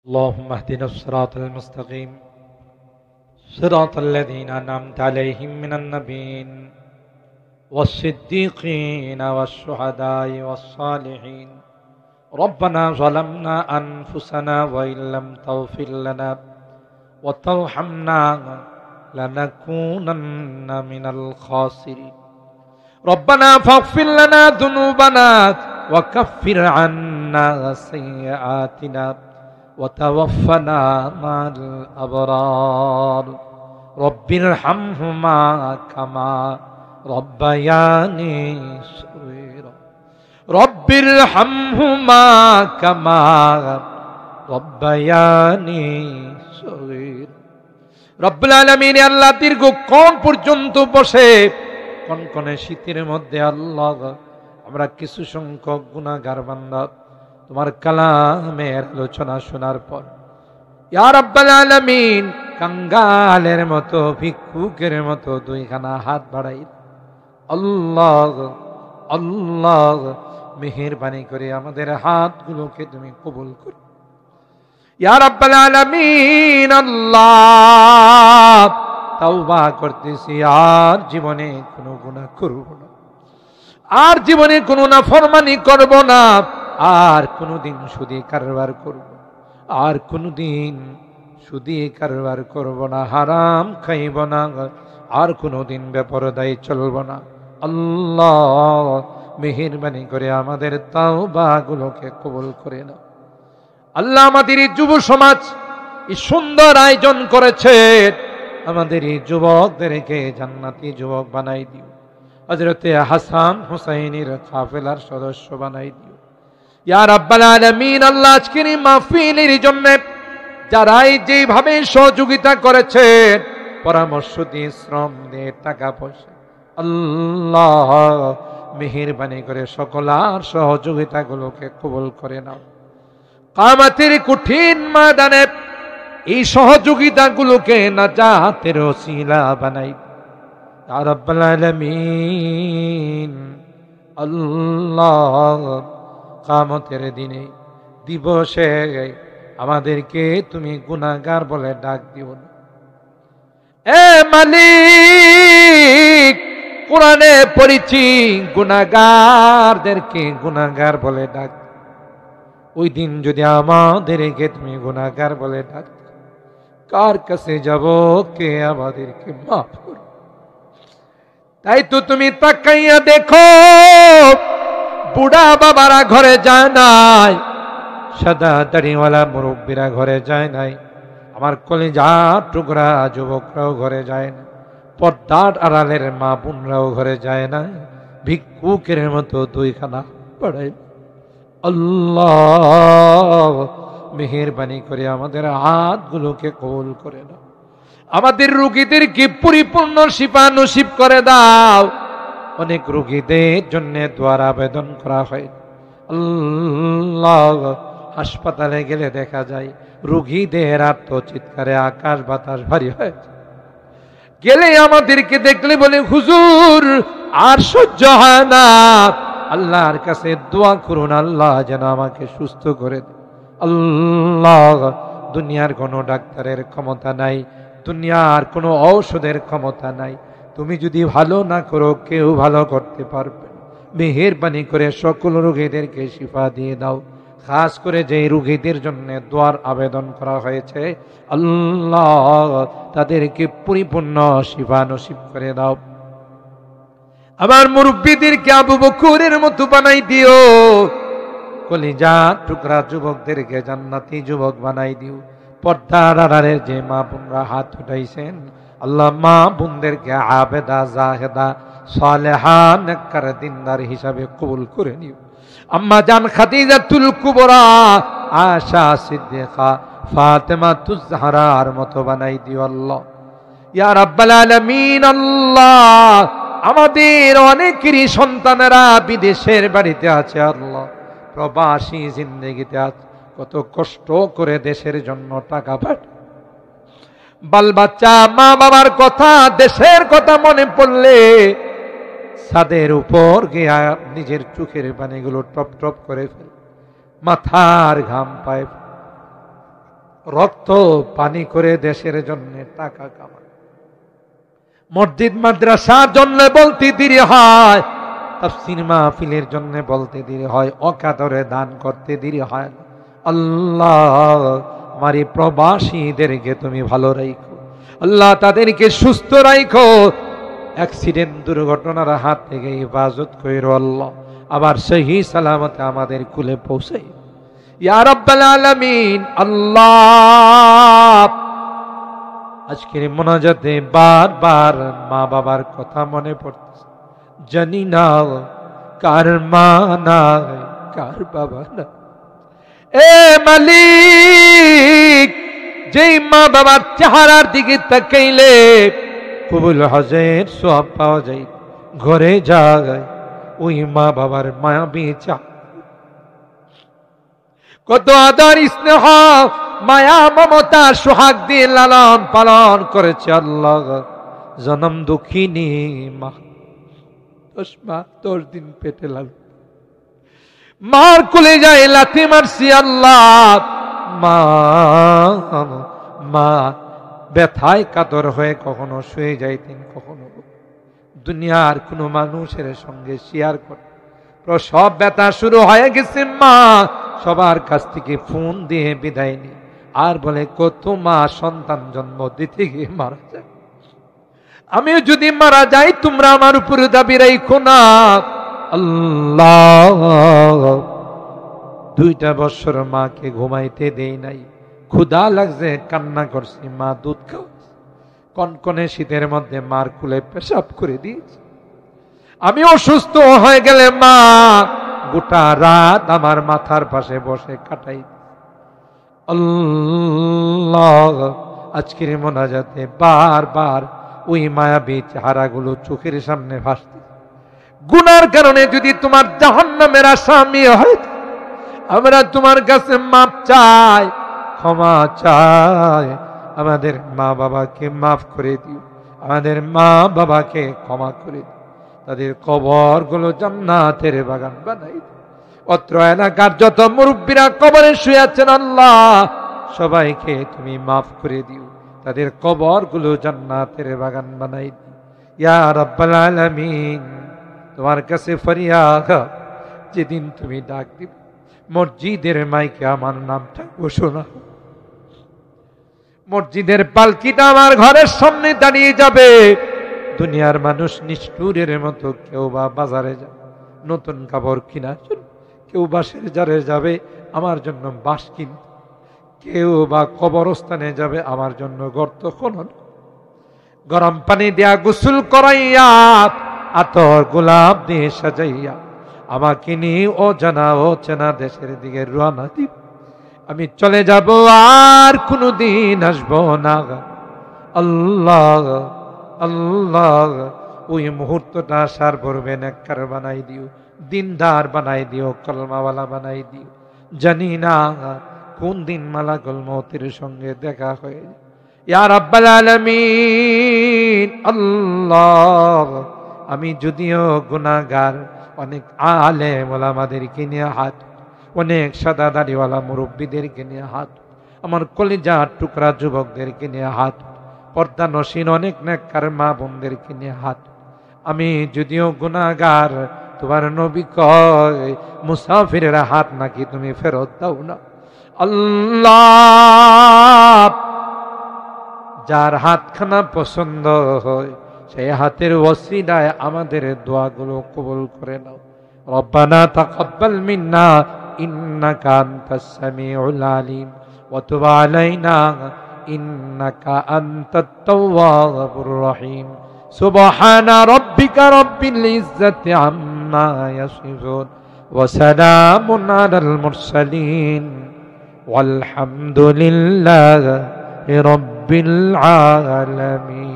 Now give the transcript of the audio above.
اللهم اهدنا الصراط المستقيم صراط الذين أنعمت عليهم من النبيين والصديقين والشهداء والصالحين ربنا ظلمنا أنفسنا وإن لم تغفر لنا وترحمنا لنكونن من الخاسرين ربنا فاغفر لنا ذنوبنا وكفر عنا سيئاتنا وتوفنا مع الأبرار رب ارحمهما كما ربياني صغيرا رب ارحمهما كما ربياني صغيرا রব্বুল আলামিন আল্লাহ দীর্ঘক্ষণ পর্যন্ত বসে কনকনে শীতের মধ্যে আল্লাহ আমরা কিছু সংখ্যক গুনাহগার বান্দা তোমার কালামের আলোচনা শোনার পর ইয়া রাব্বাল আলামিন কাঙ্গালের মতো ভিক্ষুকের মতো দুইখানা হাত বাড়াই আল্লাহ আল্লাহ মেহেরবানি করে আমাদের হাতগুলোকে তুমি কবুল করো ইয়া রাব্বাল আলামিন আল্লাহ তাওবা করতেছি আর জীবনে কোনো গুনাহ করব না আর জীবনে কোনো নাফরমানি করব না আর কোনদিন সুদে কারবার করব আর কোনদিন সুদে কারবার করব না হারাম খাইব না আর কোনদিন বেপরদায় চলব না আল্লাহ মেহেরবানি করে আমাদের তাওবাগুলোকে কবুল করে নাও আল্লাহ আমাদের এই যুব সমাজ এই সুন্দর আয়োজন করেছে আমাদের এই যুবকদেরকে জান্নাতি যুবক বানাই দিও হযরতে হাসান হুসাইনের কাফেলার সদস্য বানাই দিও ইয়া রাব্বাল আলামিন আল্লাহ আজকের এই মাহফিলের জন্য যারাই যেভাবে সহযোগিতা করেছেন পরামর্শ দিয়ে শ্রম দিয়ে টাকা পয়সা আল্লাহ মেহেরবানি করে সকলার সহযোগিতাগুলোকে কবুল করে নাও কিয়ামতের কঠিন ময়দানে এই সহযোগিতাগুলোকে নাজাতের ওসিলা বানাই ইয়া রাব্বাল আলামিন আল্লাহ কিয়ামতের দিনে দিবসে আমাদেরকে তুমি গুনাহগার বলে ডাক দিও না এ মালিক কোরআনে পড়েছি গুনাহগারদেরকে গুনাহগার বলে ডাক ওই দিন যদি আমাদেরকে তুমি গুনাহগার বলে ডাক কার কাছে যাব কে আমাদেরকে মাফ করো তাই তো তুমি তাকাইয়া দেখো বুড়া বাবারা ঘরে যায় নাই সাদা দাড়িওয়ালা মুরব্বীরা ঘরে যায় নাই আমার কলিজা টুকরা যুবকরাও ঘরে যায় না পর্দার আড়ালের মা বোনরাও ঘরে যায় না ভিক্ষুকের মতো দুইখানা পড়াই আল্লাহ মেহেরবানি করে আমাদের হাতগুলোকে কবুল করে দাও আমাদের রোগীদেরকে পরিপূর্ণ শিফা নসিব করে দাও অনেক রোগীদের জন্য দোয়ার আবেদন করা হয় আল্লাহ হাসপাতালে গেলে দেখা যায় রোগীদের আত্মচিৎকারে আকাশ বাতাস ভারী হয় গেলে আমাদেরকে দেখলে বলে হুজুর আর সহ্য হয় না আল্লাহর কাছে দোয়া করুন আল্লাহ যেন আমাকে সুস্থ করে দেয় আল্লাহ দুনিয়ার কোনো ডাক্তারের ক্ষমতা নাই দুনিয়ার কোনো ঔষধের ক্ষমতা নাই তুমি যদি ভালো না করো কেউ ভালো করতে পারবে না মেহেরবানি করে সকল রোগীদেরকে শিফা দিয়ে দাও খাস করে যে রোগীদের জন্য দোয়ার আবেদন করা হয়েছে আল্লাহ তাদেরকে পরিপূর্ণ শিফা নসিব করে দাও আমার মুরব্বীদেরকে আবু বকরের মতো বানাই দিও কলিজা টুকরা যুবকদেরকে জান্নাতি যুবক বানাই দিও পর্দার আড়ালের যে মা বোনরা হাত উঠাইছেন আল্লাহ মা বোনদেরকে আবেদা জাহেদা সালেহা নেককার দিনদার হিসাবে কবুল করে নিও আম্মা জান খাদিজাতুল কুবরা আয়েশা সিদ্দিকা ফাতেমাতুজ জাহরার মতো বানাই দিও আল্লাহ ইয়া রাব্বাল আলামিন আল্লাহ আমাদের অনেকেরই সন্তানেরা বিদেশের বাড়িতে আছে আল্লাহ প্রবাসী জিন্দেগিতে আছে কত কষ্ট করে দেশের জন্য টাকা পাঠায় বাল বাচ্চা মা বাবার কথা দেশের কথা মনে পড়লে ছাদের উপর গিয়া নিজের চোখের পানিগুলো টপ টপ করে ফেলে মাথার ঘাম পায় রক্ত পানি করে দেশের জন্য টাকা কামায়, মসজিদ মাদ্রাসার জন্য বলতে দেরি হয়, তাফসীর মাহফিলের জন্য বলতে দেরি হয়, অকাতরে দান করতে দেরি হয়। আল্লাহ আমার এই প্রবাসীদেরকে তুমি ভালো রাখো আল্লাহ, তাদেরকে সুস্থ রাখো, অ্যাক্সিডেন্ট দুর্ঘটনার হাত থেকে হেফাজত করো আল্লাহ, আবার সহি সালামতে আমাদের কুলে পৌঁছাই ইয়া রাব্বাল আলামিন। আল্লাহ আজকের মোনাজাতে বারবার মা বাবার কথা মনে পড়তেছে, জানি না কার মা নাই কার বাবা না। এ মালিক, যেই মা বাবার চেহারার দিকে তাকাইলে কবুল হজের সওয়াব পাওয়া যায়, ঘরে যায় ওই মা বাবার মায়াবী চাহ, কত আদর স্নেহ মায়া মমতা সোহাগ দিয়ে লালন পালন করেছে আল্লাহ। জনম দুঃখিনী মা 10 মাস 10 দিন পেটে লাল, মার কোলে যায় লাথি মারছি আল্লাহ, মা মা ব্যথায় কাতর হয়ে কখনো শুয়ে যাইতেন, কখনো দুনিয়ার কোনো মানুষের সঙ্গে শেয়ার করে। প্রসব ব্যথা শুরু হয়ে গেছে, মা সবার কাছ থেকে ফোন দিয়ে বিদায় নি, আর বলে কত মা সন্তান জন্ম দিতে গিয়ে মারা যায়, আমিও যদি মারা যাই তোমরা আমার উপরে দাবি রাখো না। আল্লাহ 2টা বছর মাকে ঘুমাইতে দেই নাই, ক্ষুধা লাগছে কান্না করছি, মা দুধ খাও, কনকনে শীতের মধ্যে মার কুলে পেশাব করে দিয়েছি। আমি অসুস্থ হয়ে গেলে মা গোটা রাত আমার মাথার পাশে বসে কাটাই। আল্লাহ আজকের মোনাজাতে বারবার ওই মায়াবী চেহারাগুলো চোখের সামনে ভাসছে। গুনার কারণে যদি তোমার জাহান্নামের আসামি হয়, আমরা তোমার কাছে মাপ চাই, ক্ষমা চাই, আমাদের মা বাবাকে মাফ করে দিও, আমাদের মা বাবাকে ক্ষমা করে দিও, তাদের কবরগুলো জান্নাতের বাগান বানাই দিও। অত্র এলাকার যত মুরব্বীরা কবরে শুয়ে আছেন আল্লাহ সবাইকে তুমি মাফ করে দিও, তাদের কবরগুলো জান্নাতের বাগান বানাই দিও ইয়া রাব্বাল আলামিন। তোমার কাছে ফরিয়াদ, যেদিন তুমি ডাক দিবে মসজিদের মাইকে আমার নামটা ঘোষণা, মসজিদের পালকিটা আমার ঘরের সামনে দাঁড়িয়ে যাবে, দুনিয়ার মানুষ নিষ্ঠুরের মতো কেউ বা বাজারে যাবে নতুন কাপড় কিনার জন্য, কেউ বাঁশের জারে যাবে আমার জন্য বাঁশ কিনতে, কেউ বা কবরস্থানে যাবে আমার জন্য গর্ত খনন, গরম পানি দেয়া গোসল করাইয়া আতর গোলাপ দিয়ে সাজাইয়া আমাকে নিয়ে ও জানা ও চেনা দেশের দিকে রওনা দিব, আমি চলে যাব আর কোনদিন আসবো না। আল্লাহ আল্লাহ ওই মুহূর্তটা আসার পূর্বে নেককার বানাই দিও, দিনদার বানাই দিও, কলমাওয়ালা বানাই দিও। জানি না কোন দিন মালাকুল মউতের সঙ্গে দেখা হয়ে যায়। ইয়া রাব্বাল আলামিন। আল্লাহ আমি যদিও গুনাহগার, অনেক আলেম ওলামাদেরকে নিয়ে হাত, অনেক সাদা দাড়িওয়ালা মুরব্বীদেরকে নিয়ে হাত, আমার কলিজার টুকরা যুবকদেরকে নিয়ে হাত, পর্দা নসীন অনেক নেককার মা বোনদেরকে নিয়ে হাত, আমি যদিও গুনাহগার, তোমার নবী কয় মুসাফিরের হাত নাকি তুমি ফেরত দাও না। আল্লাহ যার হাতখানা পছন্দ হয় সেই হাতের ওসিলায় আমাদের দোয়াগুলো কবুল করে নাও। রব্বানা তাকাব্বাল মিন্না ইন্নাকা আনতাস সামিউল আলিম ওয়া তুব আলাইনা ইন্নাকা আনতাত তাওয়াবুর রহিম। সুবহানা রাব্বিকা রাব্বিল ইজ্জাতি আম্মা ইয়াসিফুন ওয়া সালামুন আলাল মুরসালিন ওয়ালহামদুলিল্লাহি রাব্বিল আলামিন।